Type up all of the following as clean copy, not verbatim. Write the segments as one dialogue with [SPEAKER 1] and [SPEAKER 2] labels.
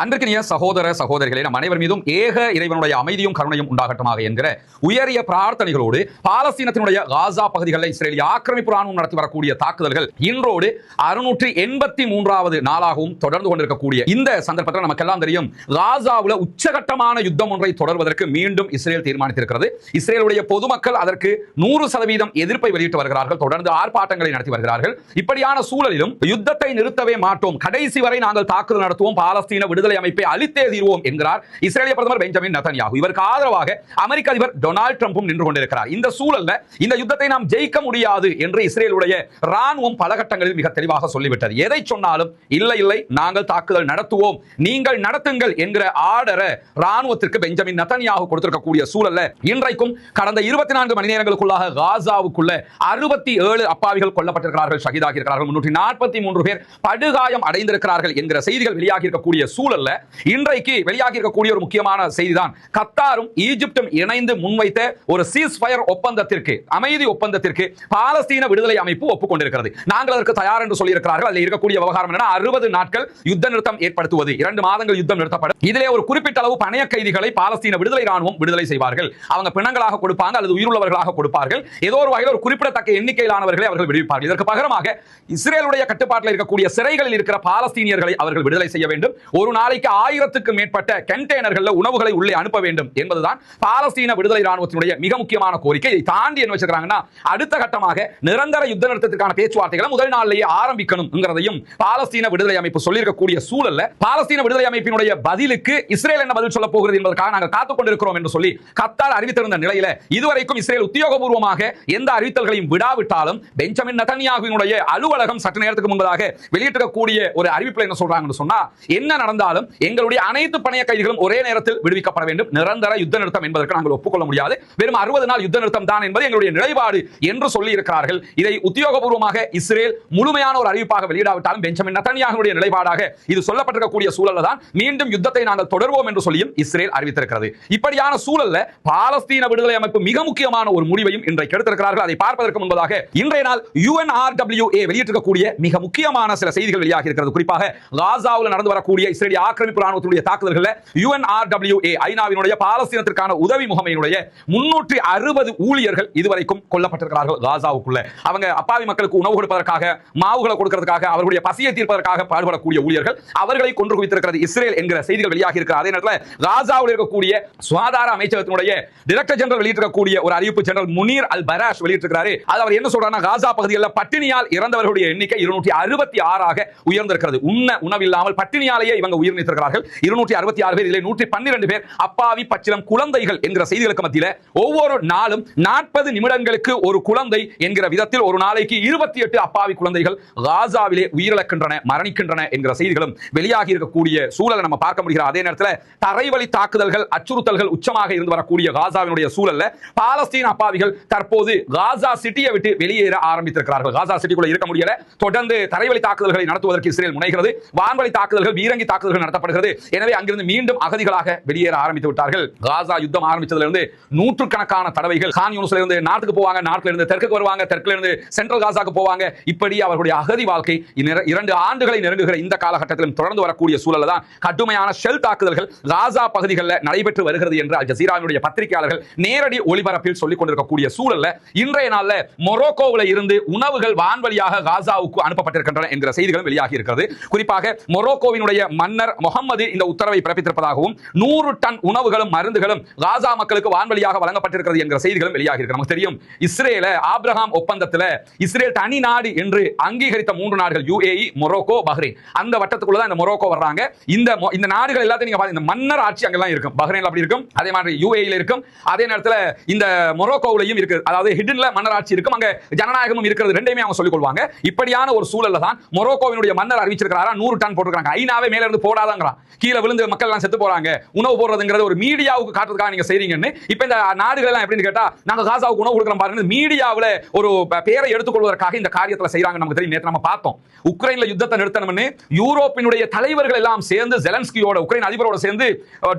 [SPEAKER 1] அன்றைக்கினிய சகோதர சகோதரிகளே, நம் அனைவர் மீதும் ஏக இறைவனுடைய அமைதியும் கருணையும் உண்டாகட்டுமாக என்கிற உயரிய பிரார்த்தனைகளோடு பாலஸ்தீனத்தினுடைய காசா பகுதிகளில் இஸ்ரேலிய ஆக்கிரமிப்பு ராணுவம் நடத்தி வரக்கூடிய தாக்குதல்கள் இன்றோடு 683வது நாளாகவும் தொடர்ந்து கொண்டிருக்கக்கூடிய இந்த சந்தர்ப்பத்தில் நமக்கெல்லாம் தெரியும், காசாவுல உச்சகட்டமான யுத்தம் ஒன்றை தொடர்வதற்கு மீண்டும் இஸ்ரேல் தீர்மானித்திருக்கிறது. இஸ்ரேலுடைய பொதுமக்கள் அதற்கு 100% எதிர்ப்பை வெளியிட்டு வருகிறார்கள். தொடர்ந்து ஆர்ப்பாட்டங்களை நடத்தி வருகிறார்கள். இப்படியான சூழலிலும் யுத்தத்தை நிறுத்தவே மாட்டோம், கடைசி வரை நாங்கள் தாக்குதல் நடத்துவோம், பாலஸ்தீன விடுதலை அமைப்பை அழித்தே தீர்வோம் என்கிறார் இஸ்ரேலிய பிரதமர் பெஞ்சமின் நெதன்யாகு. இவருக்கு ஆதரவாக அமெரிக்க அதிபர் டொனால்ட் ட்ரம்பும் நின்று கொண்டிருக்கிறார். இந்த சூழல்ல இந்த யுத்தத்தை நாம் ஜெயிக்க முடியாது என்று இஸ்ரேலுடைய ராணுவம் பல கட்டங்களில் மிக தெளிவாக சொல்லிவிட்டது. எதை சொன்னாலும் இல்லை இல்லை நாங்கள் தாக்குதல் நடத்துவோம், நீங்கள் நடத்துங்கள் என்கிற ஆர்டரை ராணுவத்திற்கு பெஞ்சமின் நெதன்யாகு கொடுத்திருக்கக்கூடிய சூழல்ல இன்றைக்கும் கடந்த 24 மணி நேரங்களுக்குள்ளாக காசாவுக்குள்ள 67 அப்பாவிகள் கொல்லப்பட்டிருக்கிறார்கள், ஷஹீதாகி இருக்கிறார்கள், 343 பேர் படுகாயம் அடைந்திருக்கிறார்கள் என்கிற செய்திகள் வெளியாகி இருக்கக்கூடிய சூழல்ல இன்றைக்கு வெளியாகி இருக்கக்கூடிய ஒரு முக்கியமான செய்திதான், கத்தாரும் ஈஜிப்டும் இணைந்து முன்வைத்த ஒரு சீஸ் ஃபயர் ஒப்பந்தத்திற்கு, அமைதி ஒப்பந்தத்திற்கு பாலஸ்தீன விடுதலை அமைப்பு ஒப்புக்கொண்டிருக்கிறது. நாங்கள் அதற்கு தயார் என்று சொல்லி இருக்கிறார்கள். அதில் இருக்கக்கூடிய விவகாரம் என்னன்னா, 60 நாட்கள் யுத்த நிறுத்தம் ஏற்படுத்துவது, 2 மாதங்கள் யுத்தம் நிறுத்தப்படும். இதிலே ஒரு குறிப்பிட்ட அளவு பணைய கைதிகளை பாலஸ்தீன விடுதலை ராணுவம் விடுதலை செய்வார்கள். அவங்க பிணங்களாக கொடுப்பாங்க அல்லது உயிருள்ளவர்களாக கொடுப்பார்கள். ஏதோ ஒரு வகையில் ஒரு குறிப்பிடத்தக்க எண்ணிக்கையிலானவர்களை அவர்கள் விடுவிப்பார்கள். இதற்கு பகரமாக இஸ்ரேலுடைய கட்டுப்பாட்டில் இருக்கக்கூடிய சிறைகளில் இருக்கிற பாலஸ்தீனியர்களை அவர்கள் விடுதலை செய்ய வேண்டும். ஒரு நாளைக்கு 1000க்கும் மேற்பட்ட கண்டெய்னர்கள் உணவுகளை உள்ளே அனுப்ப வேண்டும் என்பதுதான் பாலஸ்தீன விடுதலை ராணுவத்தினுடைய மிக முக்கியமான கோரிக்கை. இதை தாண்டி என்ன வச்சிருக்காங்கன்னா, அடுத்த கட்டமாக நிரந்தர யுத்த நிறுத்தத்திற்கான பேச்சுவார்த்தைகளை முதல் நாளிலேயே ஆரம்பிக்கணும்ங்கிறதையும் பாலஸ்தீன விடுதலை அமைப்பு சொல்லியிருக்கக்கூடிய சூழல்ல பாலஸ்தீன விடுதலை அமைப்பினுடைய பதிலுக்கு இஸ்ரேல் என்ன பதில் சொல்ல போகிறது என்பதற்காக நாங்கள் காத்துக் கொண்டிருக்கிறோம் என்று சொல்லி கத்தார் அறிவித்திருந்த நிலையில இதுவரைக்கும் இஸ்ரேல் உத்தியோகபூர்வமாக எந்த அறிவித்தல்களையும் விடாவிட்டாலும் பெஞ்சமின் நெதன்யாகுவினுடைய அலுவலகம் சற்று நேரத்துக்கு முன்பதாக வெளியிட்டிருக்கக்கூடிய ஒரு அறிவிப்பில் என்ன சொல்றாங்கன்னு சொன்னா, என்ன நடந்தாலும் எங்களுடைய அனைத்து பணைய கைதிகளும் ஒரே நேரத்தில் விடுவிக்கப்பட வேண்டும், நிரந்தர யுத்த நிறுத்தம் என்பதற்கு நாங்கள் ஒப்புக்கொள்ள முடியாது, வெறும் 60 நாள் யுத்த நிறுத்தம் தான் என்பது எங்களுடைய நிலைப்பாடு என்று சொல்லி இருக்கிறார்கள். இதை உத்தியோகபூர்வமாக இஸ்ரேல் முழுமையான ஒரு அறிவிப்பாக வெளியிடாவிட்டாலும் பெஞ்சமின் நெதன்யாகுவினுடைய நிலைப்பாடாக இது சொல்லப்பட்டிருக்கக்கூடிய சூழல்ல தான் மீண்டும் யுத்தத்தை நாங்கள் தொடர்வோம் என்று சொல்லியும் இஸ்ரேல் அறிவித்திருக்கிறது. இப்படியான சூழல்ல பாலஸ்தீன விடுதலை அமைப்பு மிக முக்கியமான ஒரு முடிவையும் இன்றைக்கு எடுத்திருக்கிறார்கள். அதை பார்ப்பதற்கு முன்பதாக இன்றைய நாள் UNRWA வெளியிட்டிருக்கக்கூடிய மிக முக்கியமான சில செய்திகள் வெளியாகி இருக்கிறது. குறிப்பாக காசாவில் நடந்து வரக்கூடிய இஸ்ரேலிய ஆக்கிரமிப்பு ராணுவத்துடைய தாக்குதல்களில் UNRWA ஐநாவினுடைய பாலஸ்தீனத்திற்கான உதவி முகமையினுடைய 360 ஊழியர்கள் இதுவரைக்கும் கொல்லப்பட்டிருக்கிறார்கள். காசாவுக்குள்ள அவங்க அப்பாவி மக்களுக்கு உணவு கொடுப்பதற்காக, மாவுகளை கொடுக்கிறதுக்காக, அவர்களுடைய பசியை தீர்ப்பதற்காக பாடுபடக்கூடிய ஊழியர்கள், அவர்களை கொன்று குவித்திருக்கிறது இஸ்ரேல் என்கிற செய்திகள் வெளியாகி இருக்கிறது. அதே நேரத்தில் காசாவில் இருக்கக்கூடிய சுகாதார அமைச்சகத்தினுடைய டைரக்டர் ஜெனரல் வெளியிட்டிருக்கக்கூடிய ஒரு அறிவிப்பு ஜெனரல் முனீர் அல் பராஷ் வெளியிட்டிருக்கிறாரு. அது அவர் என்ன சொல்றாருன்னா, காசா பகுதிகளில் பட்டினியால் இறந்தவர்களுடைய எண்ணிக்கை 266 உயர்ந்திருக்கிறது. உணவில்லாமல் பட்டினியாலேயே இவங்க உயிர் நீத்திருக்கிறார்கள். 266 பேர், இதில் 112 பேர் அப்பாவி பச்சிளம் குழந்தைகள் என்கிற செய்திகளுக்கு மத்தியில் ஒவ்வொரு நாளும் 40 நிமிடங்களுக்கு ஒரு குழந்தை என்கிற விதத்தில் ஒரு நாளைக்கு 28 அப்பாவி குழந்தைகள் காசாவிலே உயிரிழக்கின்றன, மரணிக்கின்றன என்கிற செய்திகளும் வெளியாகி இருக்கக்கூடிய சூழலை நம்ம பார்க்க முடிகிறது. அதே நேரத்தில் தரைவழி தாக்குதல்கள், அச்சுறுத்தல்கள் உச்சமாக இருந்து வரக்கூடிய காசாவினுடைய சூழல்ல பாலஸ்தீன அப்பாவிகள் தற்போது காசா சிட்டியை விட்டு வெளியேற ஆரம்பித்திருக்கிறார்கள். காசா சிட்டிக்குள்ள இருக்க முடியல, தொடர்ந்து தரைவழி தாக்குதல்களை நடத்துவதற்கு இஸ்ரேல் முனைகிறது. வான்வழி தாக்குதல்கள், பீரங்கி தாக்குதல்கள் நடத்தப்படுகிறது. எனவே அங்கிருந்து மீண்டும் அகதிகளாக வெளியேற ஆரம்பித்து விட்டார்கள். காசா யுத்தம் ஆரம்பித்ததிலிருந்து நூற்றுக்கணக்கான தடவைகள் கான் யூனிஸ்ல இருந்து நார்த்துக்கு போவாங்க, நார்த்ல இருந்து தெற்குக்கு வருவாங்க, தெற்குல இருந்து சென்ட்ரல் காசாக்கு போவாங்க. இப்படி அவர்களுடைய அகதி வாழ்க்கை 2 ஆண்டுகளை நெருங்குகிற இந்த காலகட்டத்திலும் தொடர்ந்து வரக்கூடிய சூழல்ல தான் கடுமையான ஷெல் தாக்குதல்கள் காசா பகுதிகளில் நடைபெற்று வருகிறது என்று அல் ஜசீராவினுடைய பத்திரிகையாளர்கள் நேரடி ஒளிபரப்பில் சொல்லிக் கொண்டிருக்கக்கூடிய சூழல்ல இன்றைய நாள்ல மொரோக்கோவில் இருந்து உணவுகள் வான்வழியாக காசாவுக்கு அனுப்பப்பட்டிருக்கின்றன என்கிற செய்திகளும் வெளியாகி இருக்கிறது. குறிப்பாக மொரோக்கோவினுடைய மன்னர் முகமது இந்த உத்தரவை பிறப்பித்திருப்பதாகவும் 100 டன் உணவுகளும் மருந்துகளும் காசா மக்களுக்கு வான்வழியாக வழங்கப்பட்டிருக்கிறது என்கிற செய்திகளும் வெளியாகி இருக்கிறது. நமக்கு தெரியும், இஸ்ரேல ஆபிரகாம் ஒப்பந்தத்தில் இஸ்ரேல் தனி நாடு என்று அங்கீகரித்த 3 நாடுகள் UAE, மொரோக்கோ, பஹ்ரைன். அந்த வட்டத்துக்குள்ள தான் இந்த மொரோக்கோ வர்றாங்க. இந்த நாடுகள் எல்லாத்தையும் நீங்க பாருங்க, இந்த மன்னர் ஆட்சி அங்கெல்லாம் இருக்கும். பஹ்ரைன்ல அப்படி இருக்கும், அதே மாதிரி UAE இருக்கும், அதே நேரத்தில் இந்த மொரோக்கோவிலையும் இருக்கு. அதாவது ஹிடன்ல மன்னர் ஆட்சி இருக்கும், அங்க ஜனநாயகமும் இருக்கிறது. ரெண்டையுமே அவங்க சொல்லிக் கொள்வாங்க. இப்படியான ஒரு சூழல்ல தான் மொரோக்கோவினுடைய மன்னர் அறிவிச்சிருக்கிறாரா 100 டன் போட்டுருக்காங்க. ஐநாவே மேல இருந்து போடாதாங்கிறான், கீழே விழுந்து மக்கள் எல்லாம் செத்து போறாங்க, உணவு போடுறதுங்கிறது ஒரு மீடியாவுக்கு காட்டுறதுக்காக நீங்க செய்றீங்கன்னு. இப்ப இந்த நாடுகள் எல்லாம் எப்படின்னு கேட்டா, நாங்க காசாவுக்கு உணவு கொடுக்குறோம் பாருங்க, மீடியாவில் ஒரு பேரை எடுத்துக்கொள்வதற்காக இந்த காரியத்தில் செய்றாங்க. நமக்கு தெரியும், நேற்று நம்ம பார்த்தோம், உக்ரைன்ல யுத்தத்தை நிறுத்தணும்னு யூரோப்பினுடைய தலைவர்கள் எல்லாம் சேர்ந்து ஜெலன்ஸ்கியோட, உக்ரைன் அதிபரோட சேர்ந்து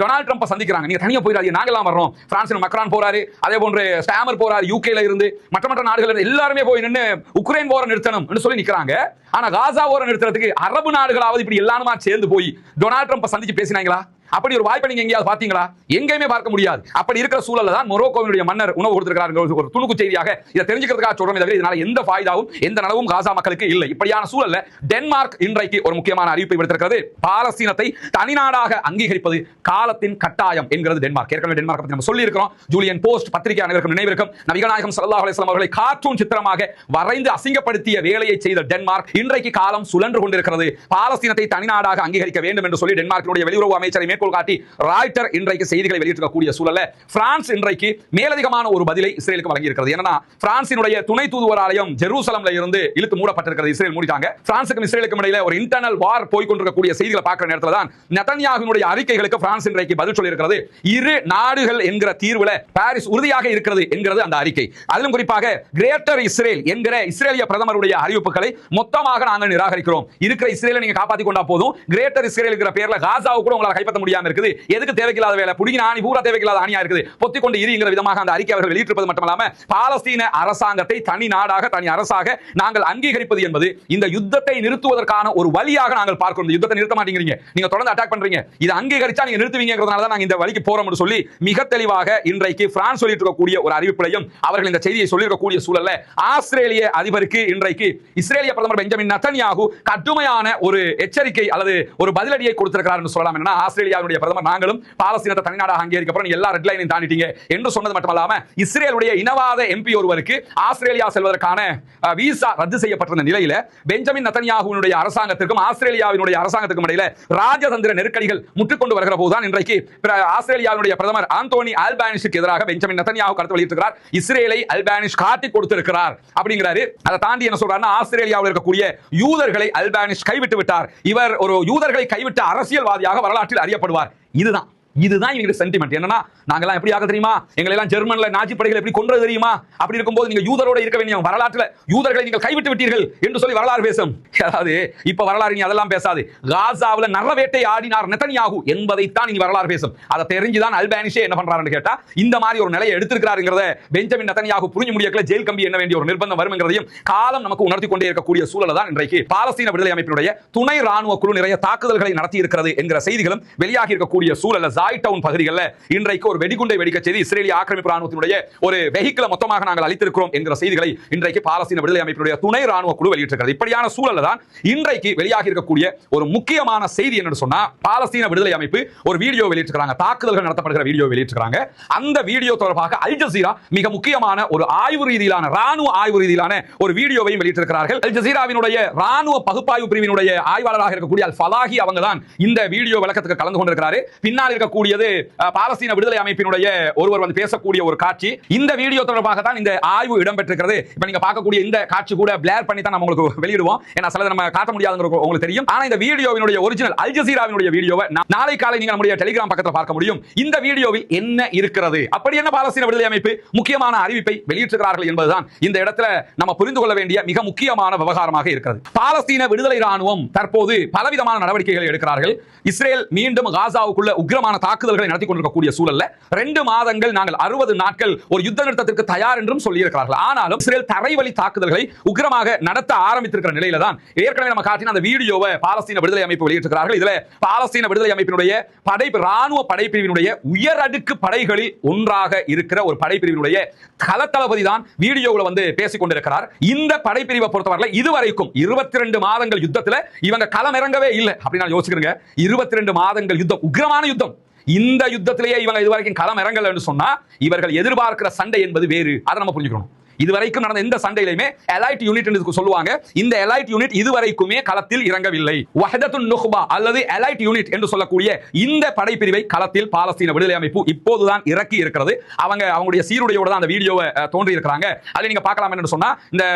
[SPEAKER 1] டொனால்ட் ட்ரம்பை சந்திக்கிறாங்க. நீங்க தனியா போயிடாதீங்க, நாங்க எல்லாம் வர்றோம். பிரான்சில் மக்ரான் போறாரு, அதே போன்று ஸ்டாமர் போறாரு, யூகேல இருந்து மற்ற நாடுகள் எல்லாருமே போய் நின்று உக்ரைன் போரை நிறுத்தணும் சொல்லி நிக்கிறாங்க. ஆனா காசா போரை நிறுத்துறதுக்கு அரபு நாடுகளாவது இப்படி எல்லாருமா சேர்ந்து போய் டொனால்ட் ட்ரம்ப் சந்திச்சு பேசினாங்களா? அப்படி ஒரு வாய்ப்பை நீங்க எங்கேயாவது பாத்தீங்களா? எங்கேயுமே பார்க்க முடியாது. அப்படி இருக்கிற சூழல்ல தான் மொரோக்கோவினுடைய மன்னர் உணவு கொடுத்திருக்கிறார். ஒரு துணுக்கு செய்தியாக இதை தெரிஞ்சுக்கிறதுக்காக சொல்றோம். தவிர இதனால எந்த ஃபாய்தாவும் எந்த நலவும் காசா மக்களுக்கு இல்லை. இப்படியான சூழல்ல டென்மார்க் இன்றைக்கு ஒரு முக்கியமான அறிவிப்பை விடுத்திருக்கிறது. பாலஸ்தீனத்தை தனிநாடாக அங்கீகரிப்பது காலத்தின் கட்டாயம் என்கிறது டென்மார்க். ஏற்கனவே டென்மார்க் பத்தி நம்ம சொல்லி இருக்கிறோம். ஜூலியன் போஸ்ட் பத்திரிகை அனைவருக்கும் நினைவிருக்கும். நபிகள் நாயகம் ஸல்லல்லாஹு அலைஹி வஸல்லம் அவர்களை கார்ட்டூன் சித்திரமாக வரைந்து அசிங்கப்படுத்திய வேலையை செய்த டென்மார்க் இன்றைக்கு காலம் சுழன்று கொண்டிருக்கிறது. பாலஸ்தீனத்தை தனிநாடாக அங்கீகரிக்க வேண்டும் என்று சொல்லி டென்மார்க்கினுடைய வெளியுறவு அமைச்சரை மேற்கோள் காட்டி ராய்ட்டர் இன்றைக்கு செய்திகளை வெளியிட்டிருக்கக்கூடிய சூழல்ல பிரான்ஸ் இன்றைக்கு மேலதிகமான ஒரு பதிலை இஸ்ரேலுக்கு வழங்கி இருக்கிறது. ஏன்னா பிரான்சினுடைய துணை தூதுவராலயம் ஜெருசலம்ல இருந்து இழுத்து மூடப்பட்டிருக்கிறது. இஸ்ரேல் மூடிட்டாங்க. பிரான்சுக்கும் இஸ்ரேலுக்கும் இடையில ஒரு இன்டர்னல் வார் போய் கொண்டிருக்கக்கூடிய செய்திகளை பார்க்கிற நேரத்தில் தான் நெதன்யாகுவினுடைய அறிக்கைகளுக்கு பிரான்ஸ் இன்றைக்கு பதில் சொல்லி இருக்கிறது. இரு நாடுகள் என்கிற தீர்வுல பாரிஸ் உறுதியாக இருக்கிறது என்கிறது அந்த அறிக்கை. அதிலும் குறிப்பாக கிரேட்டர் இஸ்ரேல் என்கிற இஸ்ரேலிய பிரதமருடைய அறிவிப்புகளை மொத்தமாக நாங்கள் நிராகரிக்கிறோம். இருக்கிற இஸ்ரேலை நீங்க காப்பாத்தி கொண்டா போதும், கிரேட்டர் இஸ்ரேல் என்கிற பேர்ல காசாவை கூட உங்களால கைப்பற்ற முடியாம இருக்குது. எதுக்கு தேவையில்லாத வேலை? புடிங்கின ஆணி பூரா தேவையில்லாத ஆணியா இருக்குது. பொத்தி கொண்டு இருங்கிற விதமாக அந்த அறிக்கை அவர்கள் வெளியிட்டிருப்பது மட்டுமல்லாம பாலஸ்தீன அரசாங்கத்தை தனி நாடாக தனி அரசாக நாங்கள் அங்கீகரிப்பது என்பது இந்த யுத்தத்தை நிறுத்துவதற்கான ஒரு வழியாக நாங்கள் பார்க்கிறோம். இந்த யுத்தத்தை நிறுத்த மாட்டேங்கிறீங்க, நீங்க தொடர்ந்து அட்டாக் பண்றீங்க, இதை அங்கீகரிச்சா நீங்க நிறுத்துவீங்கிறதுனால தான் நாங்க இந்த வழிக்கு போறோம் என்று சொல்லி மிக தெளிவாக இன்றைக்கு பிரான்ஸ் சொல்லிட்டு இருக்கக்கூடிய ஒரு அறிவிப்பிலையும் அவர்கள் இந்த செய்தியை சொல்லியிருக்கக்கூடிய சூழல்ல ஆஸ்திரேலிய அதிபருக்கு இன்றைக்கு இஸ்ரேலிய பிரதமர் பெஞ்சமின் நெதன்யாகு கடுமையான ஒரு எச்சரிக்கை அல்லது ஒரு பதிலடியை கொடுத்திருக்கிறார் என்று சொல்லலாம். என்னன்னா ஆஸ்திரேலியாவுடைய பிரதமர் நாங்களும் பாலஸ்தீனத்தை தனிநாடாக அங்கீகரிக்கப்படும் எல்லா ரெட் லைனையும் தாண்டிட்டீங்க என்று சொன்னது மட்டுமல்லாம இஸ்ரேலுடைய இனவாத எம்பி ஒருவருக்கு ஆஸ்திரேலியா செல்வதற்கான விசா ரத்து செய்யப்பட்டிருந்த நிலையில பெஞ்சமின் நெதன்யாகுவினுடைய அரசாங்கத்திற்கும் ஆஸ்திரேலியாவினுடைய அரசாங்கத்துக்கும் இடையில ராஜதந்திர நெருக்கடிகள் முற்றுக்கொண்டு வருகிற போதுதான் இன்றைக்கு ஆஸ்திரேலியாவுடைய பிரதமர் ஆந்தோனி அல்பானிஸுக்கு எதிராக பெஞ்சமின் நெதன்யாகு கருத்து வெளியிட்டிருக்கிறார். இஸ்ரேலை அல்பானிஸ் காட்டி கொடுத்திருக்கிறார் அப்படிங்கிறாரு. அதை தாண்டி என்ன சொல்றாருன்னா ஆஸ்திரேலியாவில் இருக்கக்கூடிய யூதர்களை அல்பானிஸ் கைவிட்டு விட்டார். இவர் ஒரு யூதர்களை கைவிட்ட அரசியல்வாதியாக வரலாற்றில் அறியப்படுவார். இதுதான் இவங்க சென்டிமெண்ட். என்னன்னா நாங்கெல்லாம் எப்படி ஆக தெரியுமா, எங்களை எல்லாம் ஜெர்மன்ல நாஜி படைகள் எப்படி கொன்றது தெரியுமா, அப்படி இருக்கும்போது நீங்க யூதரோட இருக்க வேண்டிய வரலாற்றில் யூதர்களை நீங்கள் கைவிட்டு விட்டீர்கள் என்று சொல்லி வரலாறு பேசும். அதாவது இப்ப வரலாறு நீ அதெல்லாம் பேசாது. காசாவில் நரவேட்டை ஆடினார் நெதன்யாகு என்பதைத்தான் நீங்க வரலாறு பேசும். அதை தெரிஞ்சுதான் அல்பானிஸே என்ன பண்றாருன்னு கேட்டா இந்த மாதிரி ஒரு நிலையை எடுத்திருக்கிறாருங்கிறத பெஞ்சமின் நெதன்யாகு புரிஞ்சு முடியல. ஜெயில் கம்பி என்ன வேண்டிய ஒரு நிர்பந்தம் வரும்ங்கிறதையும் காலம் நமக்கு உணர்த்தி கொண்டே இருக்கக்கூடிய சூழல் தான் இன்றைக்கு பாலஸ்தீன விடுதலை அமைப்பினுடைய துணை ராணுவ குழு நிறைய தாக்குதல்களை நடத்தி இருக்கிறது என்கிற செய்திகளும் வெளியாகி இருக்கக்கூடிய சூழல் ஜாய்டவுன் பகுதிகளில் இன்றைக்கு ஒரு வெடிகுண்டை வெடிக்க செய்து இஸ்ரேலிய ஆக்கிரமிப்பு ராணுவத்தினுடைய ஒரு வெஹிக்கிளை மொத்தமாக நாங்கள் அளித்திருக்கிறோம் என்கிற செய்திகளை இன்றைக்கு பாலஸ்தீன விடுதலை அமைப்பினுடைய துணை ராணுவ குழு வெளியிட்டிருக்கிறது. இப்படியான சூழல்ல தான் இன்றைக்கு வெளியாகி இருக்கக்கூடிய ஒரு முக்கியமான செய்தி என்னன்னு சொன்னா பாலஸ்தீன விடுதலை அமைப்பு ஒரு வீடியோ வெளியிட்டிருக்காங்க. தாக்குதல்கள் நடத்தப்படுகிற வீடியோ வெளியிட்டிருக்காங்க. அந்த வீடியோ தொடர்பாக அல் ஜசீரா மிக முக்கியமான ஒரு ஆய்வு ரீதியிலான ராணுவ ஆய்வு ரீதியிலான ஒரு வீடியோவையும் வெளியிட்டிருக்கிறார்கள். அல் ஜசீராவினுடைய ராணுவ பகுப்பாய்வு பிரிவினுடைய ஆய்வாளராக இருக்கக்கூடிய அல் ஃபலாஹி அவங்க தான் இந்த வீடியோ விளக்கத்துக்கு கலந்து கொண்டிருக்கிறார். பின்னால் இருக்கக்கூடியது பாலஸ்தீன விடுதலை அமைப்பினுடைய ஒருவர் வந்து பேசக்கூடிய ஒரு காட்சி. இந்த வீடியோ தொடர்பாக தான் இந்த ஆய்வு இடம்பெற்றிருக்கிறது. இப்ப நீங்க பார்க்கக்கூடிய இந்த காட்சி கூட பிளேர் பண்ணி தான் நம்ம உங்களுக்கு வெளியிடுவோம். ஏன்னா சிலது நம்ம காட்ட முடியாதுங்கிறது உங்களுக்கு தெரியும். ஆனா இந்த வீடியோவினுடைய ஒரிஜினல் அல் ஜசீராவினுடைய வீடியோவை நாளை காலை நீங்க நம்முடைய டெலிகிராம் பக்கத்தில் பார்க்க முடியும். இந்த வீடியோவில் என்ன இருக்கிறது, அப்படி என்ன பாலஸ்தீன விடுதலை அமைப்பு முக்கியமான அறிவிப்பை வெளியிட்டிருக்கிறார்கள் என்பதுதான் இந்த இடத்துல நம்ம புரிந்து கொள்ள வேண்டிய மிக முக்கியமான விவகாரமாக இருக்கிறது. பாலஸ்தீன விடுதலை ராணுவம் தற்போது பலவிதமான நடவடிக்கைகளை எடுக்கிறார்கள். இஸ்ரேல் மீண்டும் காசாவுக்குள்ள உக்கிரமான தாக்குதல்களை நடத்தி கொண்டிருக்கக்கூடிய சூழல்ல 2 மாதங்கள் நாங்கள் 60 நாட்கள் ஒரு யுத்த நிறுத்தத்திற்கு தயார் என்றும் சொல்லி இருக்கிறார்கள். ஆனாலும் இஸ்ரேல் தரைவழி தாக்குதல்களை உக்கிரமாக நடத்த ஆரம்பித்திருக்கிற நிலையில தான் ஏற்கனவே நம்ம காட்டின அந்த வீடியோவை பாலஸ்தீன விடுதலை அமைப்பு வெளியிட்டிருக்கிறார்கள். இதுல பாலஸ்தீன விடுதலை அமைப்பினுடைய ராணுவ படைப்பிரிவினுடைய உயரடுக்கு படைகளில் ஒன்றாக இருக்கிற ஒரு படைப்பிரிவினுடைய களத்தளபதி தான் வீடியோவில் வந்து பேசிக் கொண்டிருக்கிறார். இந்த படைப்பிரிவை பொறுத்தவரை இதுவரைக்கும் 22 மாதங்கள் யுத்தத்தில் இவங்க களம் இறங்கவே இல்லை. அப்படி நான் யோசிக்கிறேங்க. 22 மாதங்கள் யுத்தம், உக்கிரமான யுத்தம். இந்த யுத்தத்திலேயே இவங்க இதுவரைக்கும் களம் இறங்கல என்று சொன்னா இவர்கள் எதிர்பார்க்கிற சண்டை என்பது வேறு. அதை நம்ம புரிஞ்சுக்கணும். இதுவரைக்கும் நடந்த எந்த சண்டையிலுமே எலைட் யூனிட் என்று சொல்லுவாங்க. இந்த எலைட் யூனிட் இதுவரைக்குமே களத்தில் இறங்கவில்லை. வஹதத்துன் நுஹ்பா அல்லது எலைட் யூனிட் என்று சொல்லக்கூடிய இந்த படைப்பிரிவை களத்தில் பாலஸ்தீன விடுதலை அமைப்பு இப்போதுதான் இறக்கி இருக்கிறது. அவங்களுடைய சீருடையோட தான் அந்த வீடியோவை தோன்றி இருக்கிறாங்க. அதை நீங்க பார்க்கலாம். என்று சொன்னா இந்த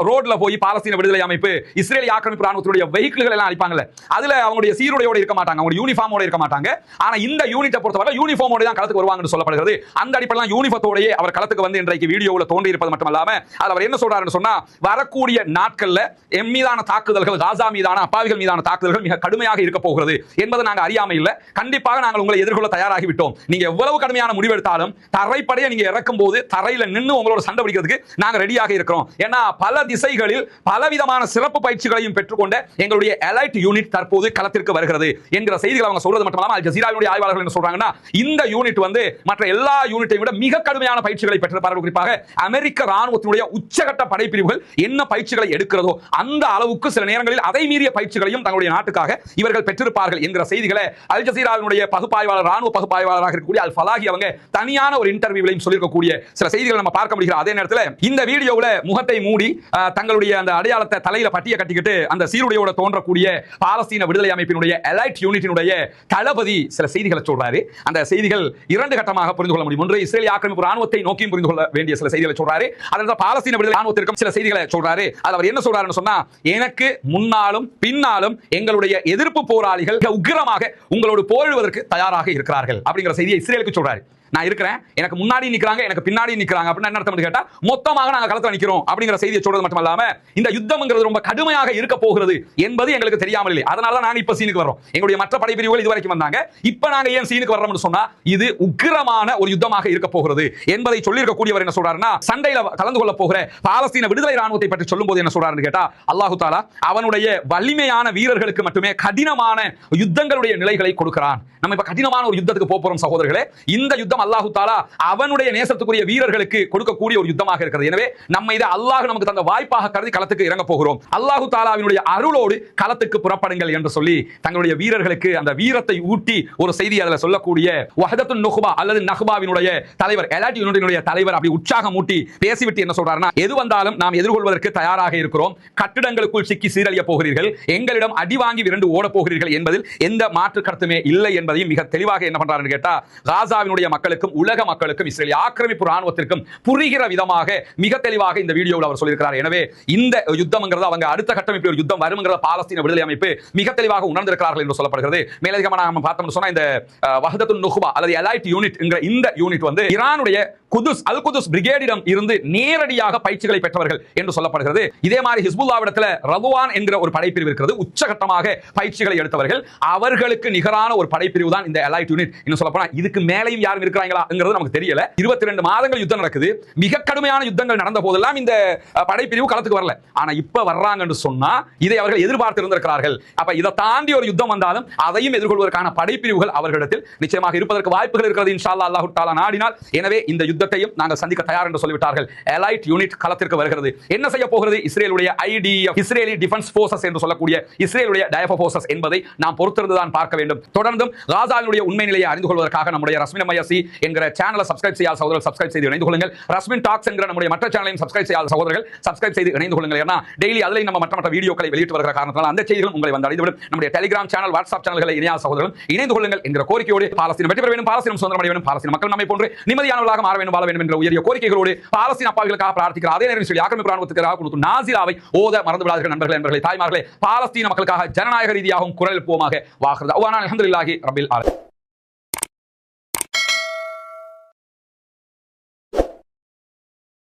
[SPEAKER 1] ரோட்ல போய் பாலஸ்தீன விடுதலை அமைப்பு இஸ்ரேலிய ஆக்கிரமிப்பு ராணுவத்துடைய வெஹிக்கிள்கள் எல்லாம் அளிப்பாங்கல்ல, அதுல அவங்களுடைய சீருடையோட இருக்க மாட்டாங்க, அவங்க யூனிஃபார்மோட இருக்க மாட்டாங்க. ஆனா இந்த யூனிட்டை பொறுத்தவரை யூனிஃபார்மோட தான் களத்துக்கு வருவாங்கன்னு சொல்லப்படுகிறது. அந்த அடிப்படையில் யூனிஃபார்மோடயே அவர் களத்துக்கு வந்து இன்றைக்கு வீடியோவில் தோன்றி இருப்பது மட்டும் மட்டுமல்லாம அவர் என்ன சொல்றாருன்னு சொன்னா வரக்கூடிய நாட்கள்ல எம் மீதான தாக்குதல்கள், காசா மீதான அப்பாவிகள் மீதான தாக்குதல்கள் மிக கடுமையாக இருக்க போகிறது என்பதை நாங்கள் அறியாம இல்ல. கண்டிப்பாக நாங்கள் உங்களை எதிர்கொள்ள தயாராகிவிட்டோம். நீங்க எவ்வளவு கடுமையான முடிவு எடுத்தாலும் தரைப்படையை நீங்க இறக்கும் போது தரையில நின்று உங்களோட சண்டை பிடிக்கிறதுக்கு நாங்க ரெடியாக இருக்கிறோம். ஏன்னா பல திசைகளில் பலவிதமான சிறப்பு பயிற்சிகளையும் பெற்றுக்கொண்ட எங்களுடைய எலைட் யூனிட் தற்போது களத்திற்கு வருகிறது என்கிற செய்திகள் அவங்க சொல்றது மட்டுமல்லாம அல் ஜஸீராவுடைய ஆய்வாளர்கள் என்ன சொல்றாங்கன்னா இந்த யூனிட் வந்து மற்ற எல்லா யூனிட்டையும் விட மிக கடுமையான பயிற்சிகளை பெற்றிருப்பார்கள். குறிப்பாக அமெரிக்க ராணுவத்தினுடைய உச்சகட்ட படைப்பிரிவுகள் என்ன பயிற்சிகளை எடுக்கிறதோ அந்த அளவுக்கு சில நேரங்களில் அதை மீறிய பயிற்சிகளையும் தங்களுடைய நாட்டுக்காக இவர்கள் பெற்றிருப்பார்கள் என்கிற செய்திகளை அல் ஜஸீராவினுடைய பகுப்பாய்வாளர், ராணுவ பகுப்பாய்வாளராக இருக்கக்கூடிய அல் ஃபலாஹி அவங்க தனியான ஒரு இன்டர்வியூலையும் சொல்லியிருக்கக்கூடிய சில செய்திகளை நம்ம பார்க்க முடிகிற அதே நேரத்தில் இந்த வீடியோவில் முகத்தை மூடி தங்களுடைய அந்த அடையாளத்தை தலையில பட்டிய கட்டிக்கிட்டு அந்த சீருடையோட தோன்றக்கூடிய பாலஸ்தீன விடுதலை அமைப்பினுடைய எலைட் யூனிட்டினுடைய தளபதி சில செய்திகளை சொல்றாரு. அந்த செய்திகள் இரண்டு கட்டமாக புரிந்து கொள்ள முடியும். ஒன்று இஸ்ரேலிய ஆக்கிரமிப்பு ராணுவத்தை நோக்கியும் புரிந்து கொள்ள வேண்டிய சில செய்திகளை சொல்றாரு. அதனால பாலஸ்தீன விடுதலை ராணுவத்திற்கும் சில செய்திகளை சொல்றாரு. அவர் என்ன சொல்றாருன்னு சொன்னா எனக்கு முன்னாலும் பின்னாலும் எங்களுடைய எதிர்ப்பு போராளிகள் உக்கிரமாக உங்களோடு போரிடுவதற்கு தயாராக இருக்கிறார்கள் அப்படிங்கிற செய்தியை இஸ்ரேலுக்கு சொல்றாரு. நான் இருக்கிறேன், எனக்கு முன்னாடி நிக்கிறாங்க, எனக்கு பின்னாடி நிக்கிறாங்க அப்படின்னு என்ன அர்த்தம் கேட்டா மொத்தமாக நாங்க களத்துல நிக்கிறோம் அப்படிங்கிற செய்தியை சொல்றது மட்டுமல்லாம இந்த யுத்தம்ங்கிறது ரொம்ப கடுமையாக இருக்க போகிறது என்பது எங்களுக்கு தெரியாமல் இல்லை. அதனால தான் நாங்க இப்ப சீனுக்கு வரோம். எங்களுடைய மற்ற படைப்பிரிவுகள் இதுவரைக்கும் வந்தாங்க, இப்ப நாங்க ஏன் சீனுக்கு வர்றோம்னு சொன்னா இது உக்கிரமான ஒரு யுத்தமாக இருக்க போகிறது என்பதை சொல்லி இருக்கக்கூடியவர் என்ன சொல்றாருன்னா சண்டையில கலந்து கொள்ள போகிற பாலஸ்தீன விடுதலை ராணுவத்தை பற்றி சொல்லும்போது என்ன சொல்றாருன்னு கேட்டா அல்லாஹ் தஆலா அவனுடைய வலிமையான வீரர்களுக்கு மட்டுமே கடினமான யுத்தங்களுடைய நிலைகளை கொடுக்கிறான். நம்ம இப்ப கடினமான ஒரு யுத்தத்துக்கு போறோம் சகோதரர்களே. இந்த யுத்தம் அல்லாஹ் தஆலா அவனுடைய நேசத்துக்குரிய வீரர்களுக்கு கொடுக்கக்கூடிய ஒரு யுத்தமாக இருக்கிறது. எனவே நம்ம இதை அல்லாஹ் நமக்கு தந்த வாய்ப்பாக கருதி களத்துக்கு இறங்க போகிறோம். அல்லாஹ் தஆலாவினுடைய அருளோடு களத்துக்கு புறப்படுங்கள் என்று சொல்லி தங்களுடைய வீரர்களுக்கு அந்த வீரத்தை ஊட்டி ஒரு செய்தி அதில் சொல்லக்கூடிய வஹதத்துன் நுஹ்பா அல்லது நஹ்பாவினுடைய தலைவர், எலைட் யூனிட்டினுடைய தலைவர் அப்படி உற்சாகம் ஊட்டி பேசிவிட்டு என்ன சொல்றாருன்னா எது வந்தாலும் நாம் எதிர்கொள்வதற்கு தயாராக இருக்கிறோம். கட்டிடங்களுக்குள் சிக்கி சீரழிய போகிறீர்கள், எங்களிடம் அடி வாங்கி விரண்டு ஓட போகிறீர்கள் என்பதில் எந்த மாற்று கருத்துமே இல்லை என்பதையும் மிக தெளிவாக என்ன பண்றாருன்னு கேட்டா காசாவினுடைய மக்களுக்கும் உலக மக்களுக்கும் இஸ்ரேலிய ஆக்கிரமிப்பு ராணுவத்திற்கும் புரிகிற விதமாக மிக தெளிவாக இந்த வீடியோவில் அவர் சொல்லியிருக்கிறார். எனவே இந்த யுத்தம்ங்கிறது அவங்க அடுத்த கட்டம் இப்படி ஒரு யுத்தம் வரும்ங்கறத பாலஸ்தீன விடுதலை அமைப்பு மிக தெளிவாக உணர்ந்திருக்கிறார்கள் என்று சொல்லப்படுகிறது. மேலதிகமாக நாம பார்த்தோம்னு சொன்னா இந்த வஹதத்துன் நுஹ்பா அல்லது எலைட் யூனிட் என்கிற இந்த யூனிட் வந்து ஈரானுடைய குதுஸ் அல் குதுஸ் பிரிகேடிடம் இருந்து நேரடியாக பயிற்சிகளை பெற்றவர்கள் என்று சொல்லப்படுகிறது. இதே மாதிரி ஹிஸ்புல்லாவிடத்துல ரதுவான் என்கிற ஒரு படைப்பிரிவு இருக்கிறது, உச்சகட்டமாக பயிற்சிகளை எடுத்தவர்கள். அவர்களுக்கு நிகரான ஒரு படைப்பிரிவு தான் இந்த எலைட் யூனிட். இன்னும் சொல்லப்போனா இதுக்கு மேலேயும் யாரும் இருக்கிறாங்களா நமக்கு தெரியல. 22 மாதங்கள் யுத்தம் நடக்குது. மிக கடுமையான யுத்தங்கள் நடந்த போதெல்லாம் இந்த படைப்பிரிவு களத்துக்கு வரல. ஆனா இப்ப வர்றாங்கன்னு சொன்னா இதை அவர்கள் எதிர்பார்த்து இருந்திருக்கிறார்கள். அப்ப இதை தாண்டி ஒரு யுத்தம் வந்தாலும் அதையும் எதிர்கொள்வதற்கான படைப்பிரிவுகள் அவர்களிடத்தில் நிச்சயமாக இருப்பதற்கு வாய்ப்புகள் இருக்கிறது இன்ஷா அல்லாஹ் அல்லாஹ் தஆலா நாடினால். எனவே இந்த யுத்தத்தையும் நாங்கள் சந்திக்க தயார் என்று சொல்லிவிட்டார்கள். எலைட் யூனிட் களத்திற்கு வருகிறது. என்ன செய்ய போகிறது? இஸ்ரேலுடைய ஐடிஎஃப், இஸ்ரேலி டிஃபென்ஸ் ஃபோர்சஸ் என்று சொல்லக்கூடிய இஸ்ரேலுடைய டயஃப ஃபோர்சஸ் என்பதை நாம் பொறுத்திருந்துதான் பார்க்க வேண்டும். தொடர்ந்தும் காசாவினுடைய உண்மை நிலையை அறிந்து கொள்வதற்காக நம்முடைய ரஸ்மின் மையசி என்கிற சேனலை சப்ஸ்கிரைப் செய்யாத சகோதரர்கள் சப்ஸ்கிரைப் செய்து இணைந்து கொள்ளுங்கள். ரஸ்மின் டாக்ஸ் என்கிற நம்முடைய மற்ற சேனலையும் சப்ஸ்கிரைப் செய்யாத சகோதரர்கள் சப்ஸ்கிரைப் செய்து இணைந்து கொள்ளுங்கள். ஏன்னா டெய்லி அதில் நம்ம மற்ற வீடியோக்களை வெளியிட்டு வருகிற காரணத்தால் அந்த செய்திகள் உங்களை வந்து அடைந்துவிடும். நம்முடைய டெலிகிராம் சேனல், வாட்ஸ்அப் சேனல்களை இணையாத சகோதரர்கள் இணைந்து கொள்ளுங்கள் என்கிற கோரிக்கையோடு பாலஸ்தீனம் வெற்றி பெற வேண்டும், பாலஸ்தீனம் சுதந்திரம் அடைய வேண்டும், பாலஸ்தீன மக்கள் நம்மை போன்று நிம்மதியானவர்களாக மாற வேண்டும், வாழ வேண்டும் என்ற உயரிய கோரிக்கைகளோடு பாலஸ்தீன அப்பாவிகளுக்காக பிரார்த்திக்கிற அதே நேரம் சொல்லி ஆக்கிரமிப்பு ராணுவத்துக்காக கொடுத்து நாசிராவை ஓத மறந்து விடாதீர்கள் நண்பர்களே, நண்பர்களே, தாய்மார்களே. பாலஸ்தீன மக்களுக்காக ஜனநாயக ரீதியாகவும் குரல் எழுப்புவோமாக. வாஹிர் தஅவானா அல்ஹம்துலில்லாஹி ரப்பில் ஆலமீன்.